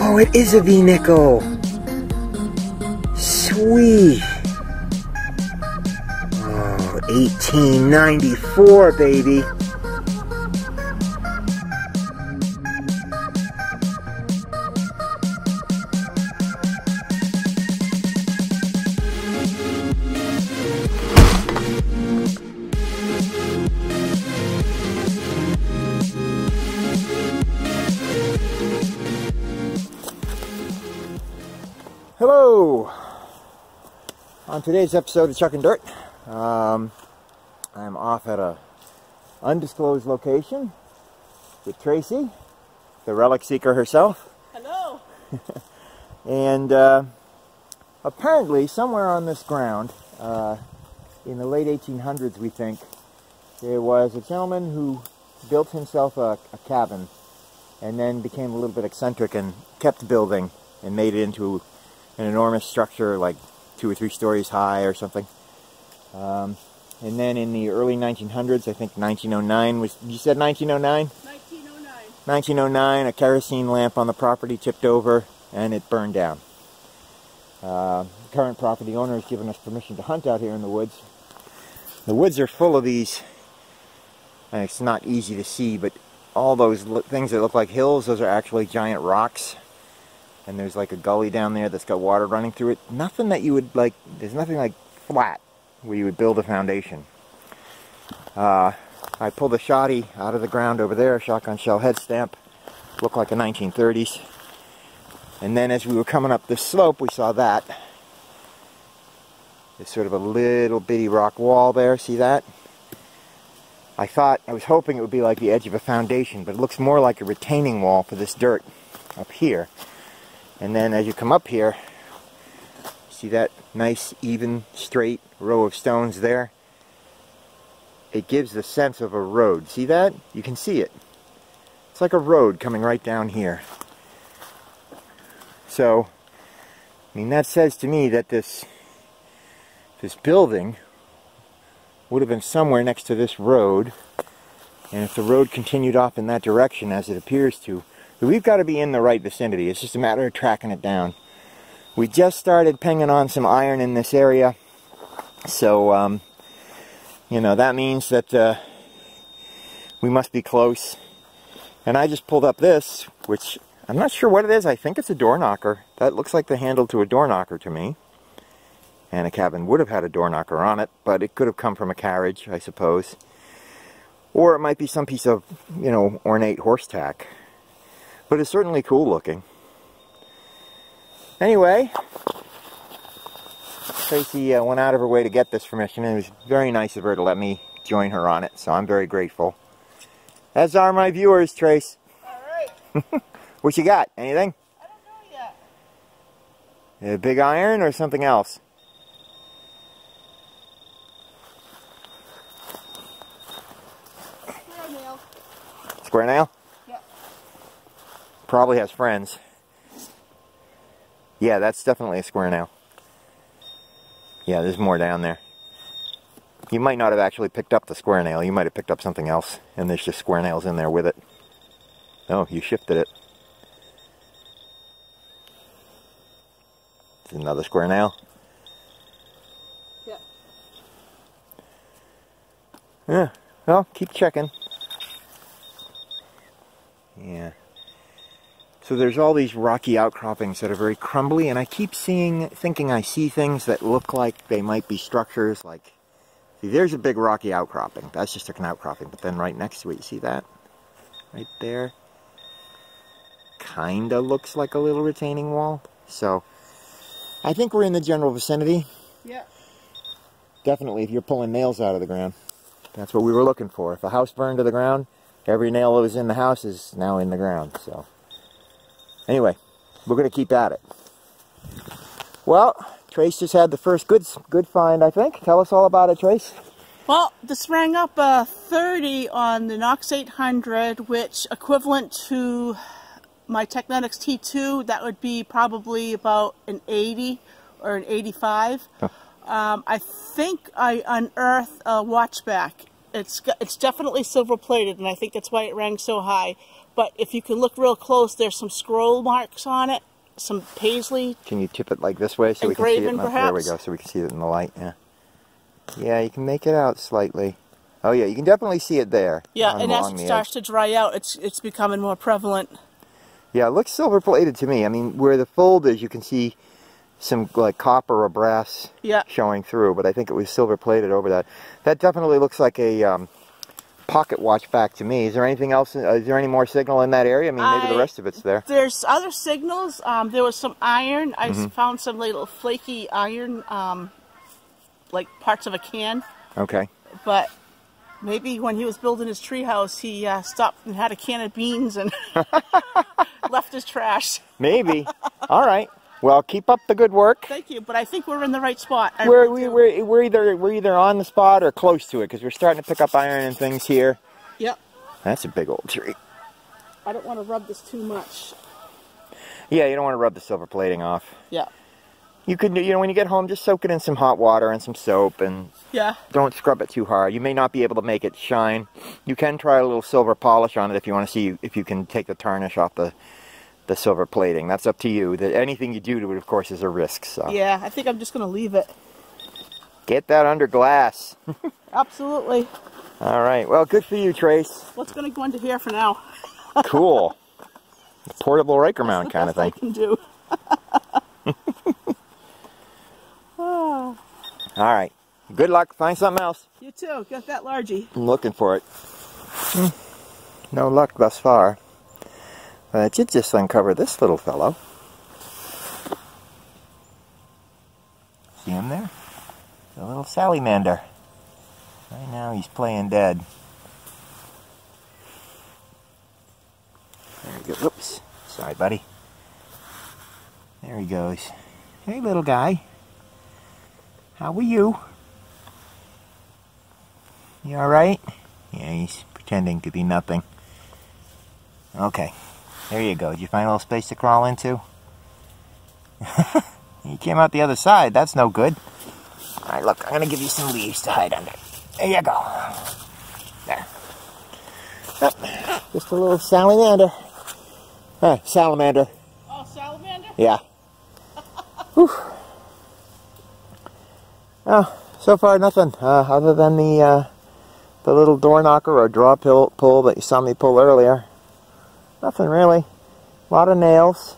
Oh, it is a V-nickel. Sweet. Oh, 1894, baby. Hello! On today's episode of Chuck and Dirt, I'm off at a undisclosed location with Tracy, the relic seeker herself. Hello! And apparently somewhere on this ground, in the late 1800s we think, there was a gentleman who built himself a cabin and then became a little bit eccentric and kept building and made it into an enormous structure, like 2 or 3 stories high or something. And then in the early 1900s, I think 1909 was, you said 1909? 1909. 1909, a kerosene lamp on the property tipped over and it burned down. The current property owner has given us permission to hunt out here in the woods. The woods are full of these, and it's not easy to see, but all those things that look like hills, those are actually giant rocks. And there's like a gully down there that's got water running through it. Nothing that you would like, there's nothing like flat where you would build a foundation. I pulled a shoddy out of the ground over there, a shotgun shell head stamp. Looked like a 1930s. And then as we were coming up this slope, we saw that. There's sort of a little bitty rock wall there, see that? I was hoping it would be like the edge of a foundation, but it looks more like a retaining wall for this dirt up here. And then as you come up here, see that nice, even, straight row of stones there? It gives the sense of a road. See that? You can see it. It's like a road coming right down here. So, I mean, that says to me that this building would have been somewhere next to this road. And if the road continued off in that direction, as it appears to, we've got to be in the right vicinity. It's just a matter of tracking it down. We just started pinging on some iron in this area. So, you know, that means that we must be close. And I just pulled up this, which I'm not sure what it is. I think it's a door knocker. That looks like the handle to a door knocker to me. And a cabin would have had a door knocker on it, but it could have come from a carriage, I suppose. Or it might be some piece of, you know, ornate horse tack. But it's certainly cool looking. Anyway, Tracy went out of her way to get this permission, and it was very nice of her to let me join her on it, so I'm very grateful. As are my viewers, Trace. Alright. What you got? Anything? I don't know yet. A big iron or something else? Square nail. Square nail? Probably has friends. Yeah, that's definitely a square nail. Yeah, there's more down there. You might not have actually picked up the square nail. You might have picked up something else, and there's just square nails in there with it. Oh, you shifted it. It's another square nail. Yeah. Yeah, well, keep checking. Yeah. So there's all these rocky outcroppings that are very crumbly, and I keep thinking I see things that look like they might be structures. Like, see, there's a big rocky outcropping. That's just an outcropping, but then right next to it, you see that? Right there? Kinda looks like a little retaining wall. So, I think we're in the general vicinity. Yeah. Definitely if you're pulling nails out of the ground. That's what we were looking for. If a house burned to the ground, every nail that was in the house is now in the ground. So, anyway, we're going to keep at it. Well, Trace just had the first good find, I think. Tell us all about it, Trace. Well, this rang up a 30 on the Knox 800, which equivalent to my Technetics T2, that would be probably about an 80 or an 85. Huh. I think I unearthed a watchback. It's definitely silver plated, and I think that's why it rang so high. But if you can look real close, there's some scroll marks on it, some paisley. Can you tip it like this way so we can see it? There we go, so we can see it in the light. Yeah. Yeah, you can make it out slightly. Oh yeah, you can definitely see it there. Yeah, and as it starts to dry out, it's becoming more prevalent. Yeah, it looks silver plated to me. I mean, where the fold is, you can see some like copper or brass showing through, but I think it was silver plated over that. That definitely looks like a pocket watch back to me. Is there anything else? Is there any more signal in that area? I mean, maybe the rest of it's there. There's other signals. There was some iron. I found some little flaky iron, like parts of a can. Okay. But maybe when he was building his treehouse, he stopped and had a can of beans and left his trash. Maybe. All right. Well, keep up the good work. Thank you, but I think we're in the right spot. We're either on the spot or close to it, because we're starting to pick up iron and things here. Yep. That's a big old tree. I don't want to rub this too much. Yeah, you don't want to rub the silver plating off. Yeah. You could, you know, when you get home, just soak it in some hot water and some soap, and don't scrub it too hard. You may not be able to make it shine. You can try a little silver polish on it if you want to see if you can take the tarnish off the silver plating. That's up to you. Anything you do to it, of course, is a risk. So. Yeah, I think I'm just going to leave it. Get that under glass. Absolutely. All right. Well, good for you, Trace. What's going to go into here for now? Cool. Portable Riker mount kind of thing. I can do. Oh. All right. Good luck. Find something else. You too. Get that largie. I'm looking for it. No luck thus far. But I did just uncover this little fellow. See him there? The little salamander. Right now he's playing dead. There he goes. Whoops. Sorry, buddy. There he goes. Hey, little guy. How are you? You alright? Yeah, he's pretending to be nothing. Okay. There you go. Did you find a little space to crawl into? He came out the other side. That's no good. Alright, look. I'm going to give you some leaves to hide under. There you go. There. Oh, just a little salamander. Salamander. Oh, salamander? Yeah. Whew. Oh, so far nothing. Other than the little door knocker or draw pull that you saw me pull earlier. Nothing really. A lot of nails,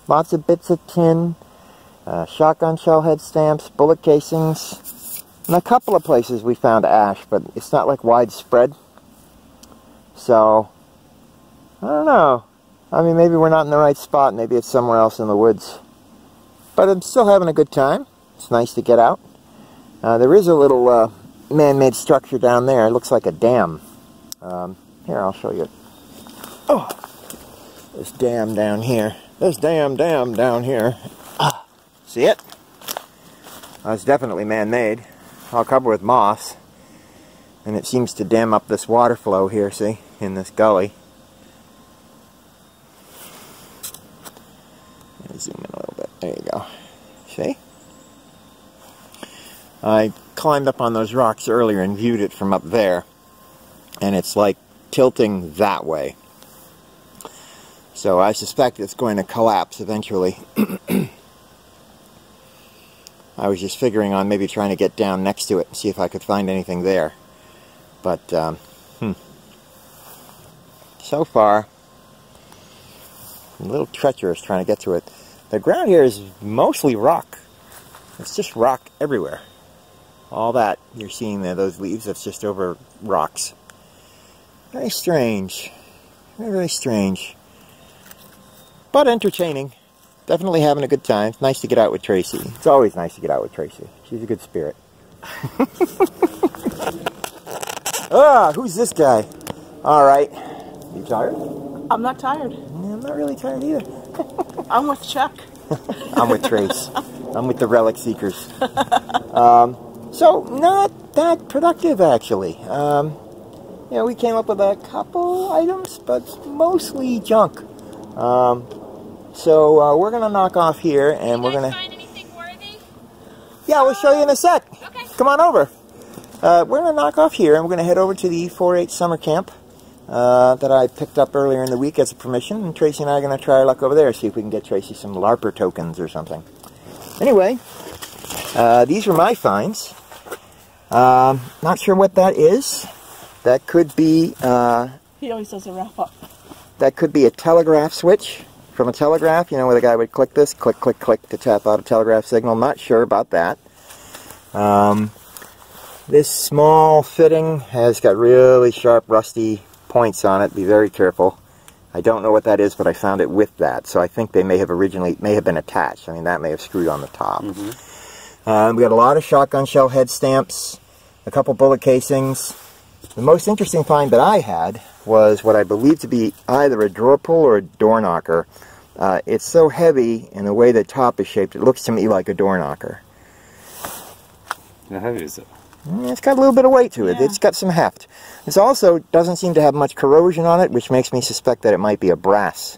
lots of bits of tin, shotgun shell head stamps, bullet casings, and a couple of places we found ash, but it's not like widespread. So, I don't know. I mean, maybe we're not in the right spot. Maybe it's somewhere else in the woods. But I'm still having a good time. It's nice to get out. There is a little man-made structure down there. It looks like a dam. Here, I'll show you. Oh, this dam down here. This dam down here. See it? It's definitely man-made. All covered with moss. And it seems to dam up this water flow here, see? In this gully. Let me zoom in a little bit. There you go. See? I climbed up on those rocks earlier and viewed it from up there. And it's like tilting that way. So I suspect it's going to collapse eventually. I was just figuring on maybe trying to get down next to it and see if I could find anything there. But, so far, I'm a little treacherous trying to get to it. The ground here is mostly rock. It's just rock everywhere. All that you're seeing there, those leaves, that's just over rocks. Very strange. Very, very strange. But entertaining. definitely having a good time. It's nice to get out with Tracey. It's always nice to get out with Tracey. She's a good spirit. Ah, who's this guy? All right. You tired? I'm not tired. Yeah, I'm not really tired either. I'm with Chuck. I'm with Trace. I'm with the Relic Seekers. So, not that productive, actually. You know, we came up with a couple items, but mostly junk. So, we're going to knock off here, and we're going to... find anything worthy? Yeah, we'll show you in a sec. Okay. Come on over. We're going to knock off here, and we're going to head over to the E032 summer camp that I picked up earlier in the week as a permission, and Tracey and I are going to try our luck over there, see if we can get Tracey some LARPer tokens or something. Anyway, these were my finds. Not sure what that is. That could be... He always does a wrap-up. That could be a telegraph switch from a telegraph, you know, where the guy would click this, click, click, click to tap out a telegraph signal. I'm not sure about that. This small fitting has got really sharp, rusty points on it. Be very careful. I don't know what that is, but I found it with that. So I think they may have been attached. I mean, that may have screwed on the top. We got a lot of shotgun shell head stamps, a couple bullet casings. The most interesting find that I had was what I believe to be either a drawer pull or a door knocker. It's so heavy in the way the top is shaped, it looks to me like a door knocker. How heavy is it? It's got a little bit of weight to it. Yeah. It's got some heft. This also doesn't seem to have much corrosion on it, which makes me suspect that it might be a brass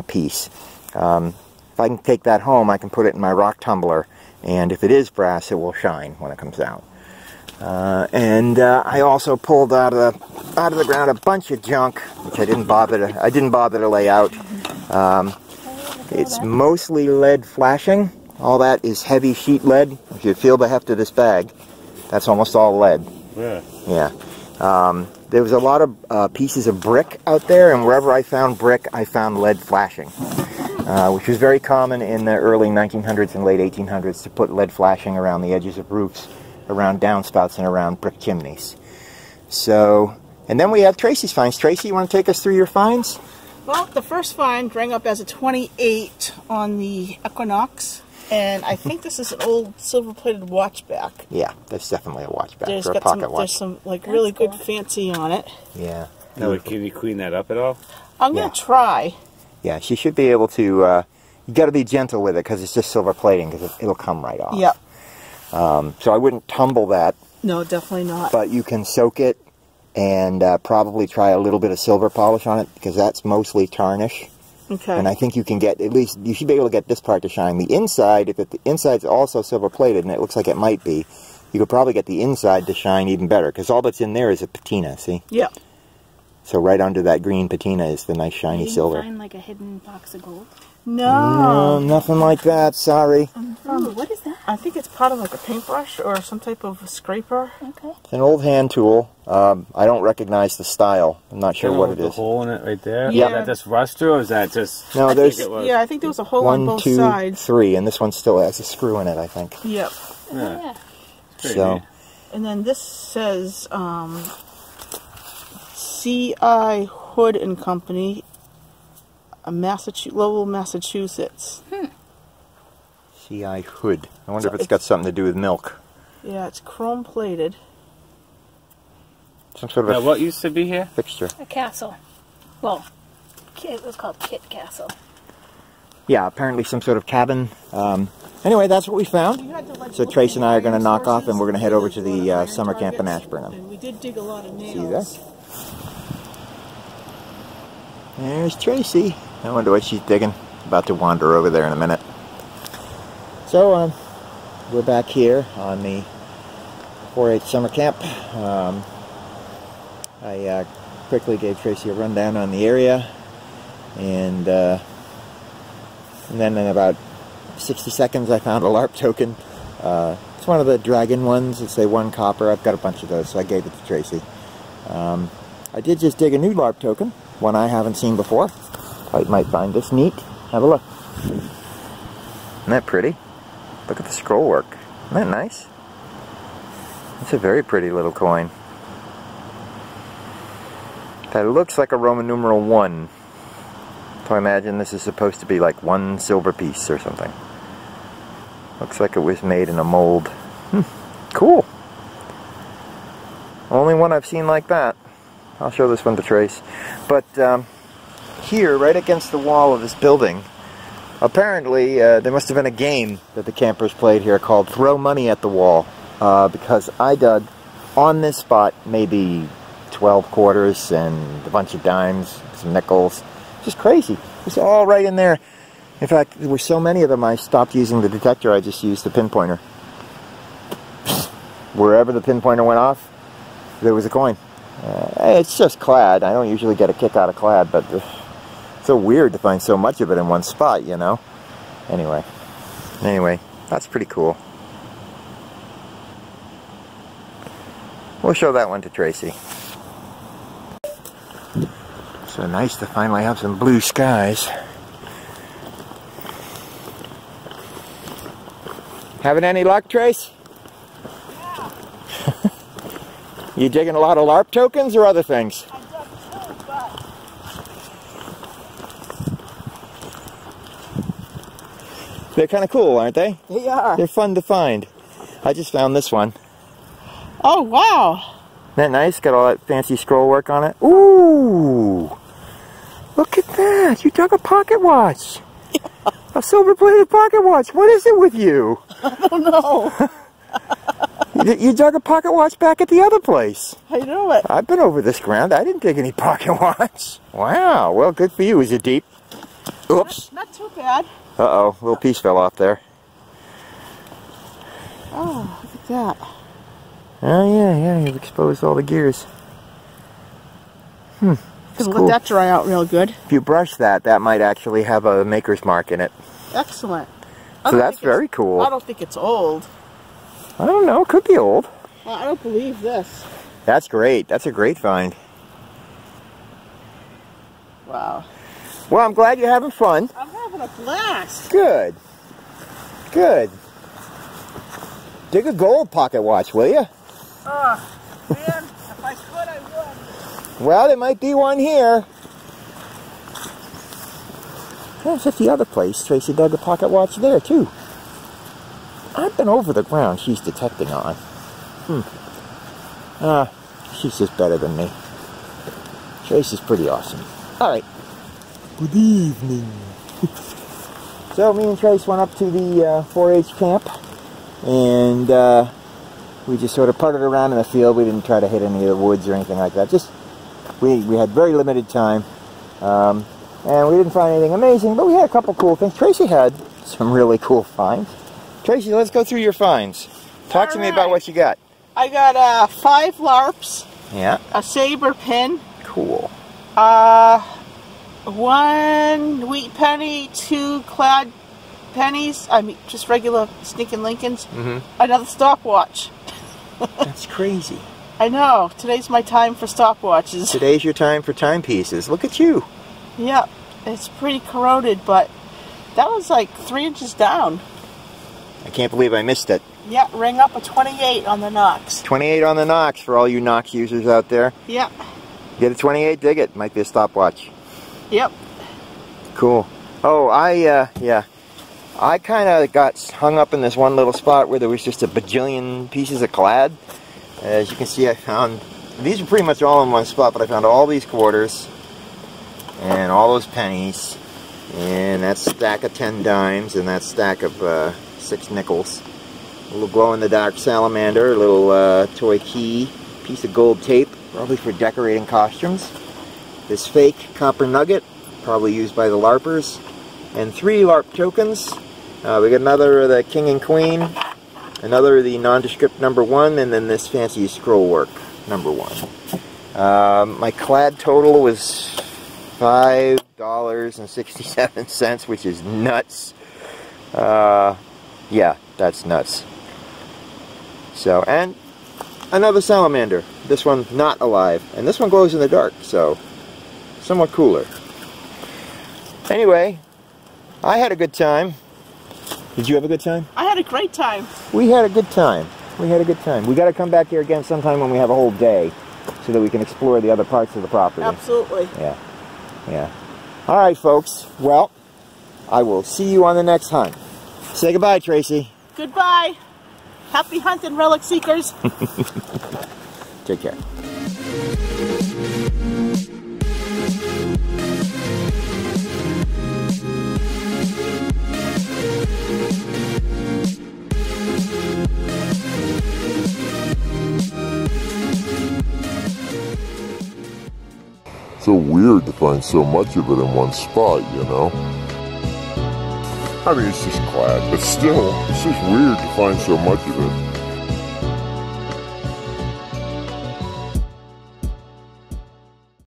piece. If I can take that home, I can put it in my rock tumbler, and if it is brass, it will shine when it comes out. I also pulled out of the ground a bunch of junk, which I didn't bother to lay out. It's mostly lead flashing. All that is heavy sheet lead. If you feel the heft of this bag, that's almost all lead. Yeah. Yeah. There was a lot of pieces of brick out there, and wherever I found brick, I found lead flashing, which was very common in the early 1900s and late 1800s to put lead flashing around the edges of roofs, around downspouts, and around brick chimneys. So, and then we have Tracey's finds. Tracey, you want to take us through your finds? Well, the first find rang up as a 28 on the Equinox, and I think this is an old silver-plated watch back. Yeah, that's definitely a watch back, There's or a pocket watch. There's some like really good fancy on it. Yeah. No, can you clean that up at all? I'm gonna try. Yeah, she should be able to. You got to be gentle with it because it's just silver plating, because it'll come right off. Yep. So I wouldn't tumble that. No, definitely not. But you can soak it and probably try a little bit of silver polish on it, because that's mostly tarnish. Okay. And I think you can get, at least, you should be able to get this part to shine. The inside, if the inside's also silver plated, and it looks like it might be, you could probably get the inside to shine even better, because all that's in there is a patina, see? Yep. So right under that green patina is the nice shiny silver. Find like a hidden box of gold? No. No, nothing like that, sorry. Ooh, what is that? I think it's part of like a paintbrush or some type of scraper. Okay. It's an old hand tool. I don't recognize the style. I'm not sure what it The is. hole in it right there? Yeah. Is that just rust, or is that just... No, I there's think, yeah, I think there was a hole on 1, both 2, sides. 3, and this one still has a screw in it, I think. Yep. Yeah. Pretty So, neat. And then this says C.I. Hood and Company, Lowell, Massachusetts. C.I. Hood. I wonder if it's got something to do with milk. Yeah, it's chrome plated. Some sort of Now, a what used to be here? fixture. A castle. Well, it was called Kit Castle. Yeah, apparently some sort of cabin. Anyway, that's what we found. So Trace and I are going to knock off, and we're going to head over to the summer camp in Ashburnham. And we did dig a lot of nails. See that? There's Tracey. I wonder what she's digging. About to wander over there in a minute. So, we're back here on the 4-H summer camp. I quickly gave Tracey a rundown on the area, and then in about 60 seconds I found a LARP token. It's one of the dragon ones. It's a 1 copper. I've got a bunch of those, so I gave it to Tracey. I did just dig a new LARP token, one I haven't seen before. I might find this neat. Have a look. Isn't that pretty? Look at the scroll work. Isn't that nice? It's a very pretty little coin. That looks like a Roman numeral 1. So I imagine this is supposed to be like one silver piece or something. Looks like it was made in a mold. Cool. Only one I've seen like that. I'll show this one to Trace. But here, right against the wall of this building, apparently there must have been a game that the campers played here called Throw Money at the Wall. Because I dug on this spot maybe 12 quarters and a bunch of dimes, some nickels. Just crazy. It's all right in there. In fact, there were so many of them I stopped using the detector. I just used the pinpointer. Wherever the pinpointer went off, there was a coin. It's just clad. I don't usually get a kick out of clad, but it's so weird to find so much of it in one spot, you know? Anyway, that's pretty cool. We'll show that one to Tracy. So nice to finally have some blue skies. Having any luck, Trace? Yeah. You digging a lot of LARP tokens or other things? I dug two, but They're kind of cool, aren't they? they are. They're fun to find. I just found this one. Oh, wow. Isn't that nice? Got all that fancy scroll work on it. Ooh! Look at that! You dug a pocket watch! Yeah. A silver-plated pocket watch! What is it with you? I don't know. You dug a pocket watch back at the other place. I knew it. I've been over this ground. I didn't dig any pocket watch. Wow. Well, good for you. Is it deep? Oops. Not too bad. Uh-oh. A little piece fell off there. Oh, look at that. Oh, yeah. You've exposed all the gears. Can cool. let that dry out real good. If you brush that, that might actually have a maker's mark in it. Excellent. So that's very cool. I don't think it's old. I don't know. Could be old. Well, I don't believe this. That's great. That's a great find. Wow. Well, I'm glad you're having fun. I'm having a blast. Good. Good. Dig a gold pocket watch, will you? Oh, man, if I could, I would. Well, there might be one here. That's at the other place. Tracy dug a pocket watch there, too. I've been over the ground she's detecting on. She's just better than me. Tracy's pretty awesome. Alright. Good evening. So, me and Trace went up to the 4-H camp. And we just sort of putted around in the field. We didn't try to hit any of the woods or anything like that. Just, we had very limited time. And we didn't find anything amazing, but we had a couple cool things. Tracy had some really cool finds. Tracy, let's go through your finds. Talk to me about what you got. I got 5 LARPs. Yeah. A saber pin. Cool. 1 wheat penny, 2 clad pennies. I mean, just regular stinking Lincolns. Another stopwatch. That's crazy. I know. Today's my time for stopwatches. Today's your time for timepieces. Look at you. Yeah. It's pretty corroded, but that was like 3 inches down. I can't believe I missed it. Yeah, ring up a 28 on the Knox. 28 on the Knox for all you Knox users out there. Yeah. Get a 28, dig it. Might be a stopwatch. Yep. Cool. Oh, I kind of got hung up in this one little spot where there was just a bajillion pieces of clad. As you can see, I found, these are pretty much all in one spot, but I found all these quarters and all those pennies and that stack of 10 dimes and that stack of 6 nickels. A little glow-in-the-dark salamander, a little toy key, piece of gold tape, probably for decorating costumes. This fake copper nugget, probably used by the LARPers. And 3 LARP tokens. We got another of the King and Queen, another of the nondescript #1, and then this fancy scroll work #1. My clad total was $5.67, which is nuts. Yeah, that's nuts. So, and another salamander. This one not alive. And this one glows in the dark, so somewhat cooler. Anyway, I had a good time. Did you have a good time? I had a great time. We had a good time. We had a good time. We got to come back here again sometime when we have a whole day so that we can explore the other parts of the property. Absolutely. Yeah. Yeah. All right, folks. Well, I will see you on the next hunt. Say goodbye, Tracy. Goodbye. Happy hunting, relic seekers. Take care. So weird to find so much of it in one spot, you know? I mean, it's just clad, but still, it's just weird to find so much of it.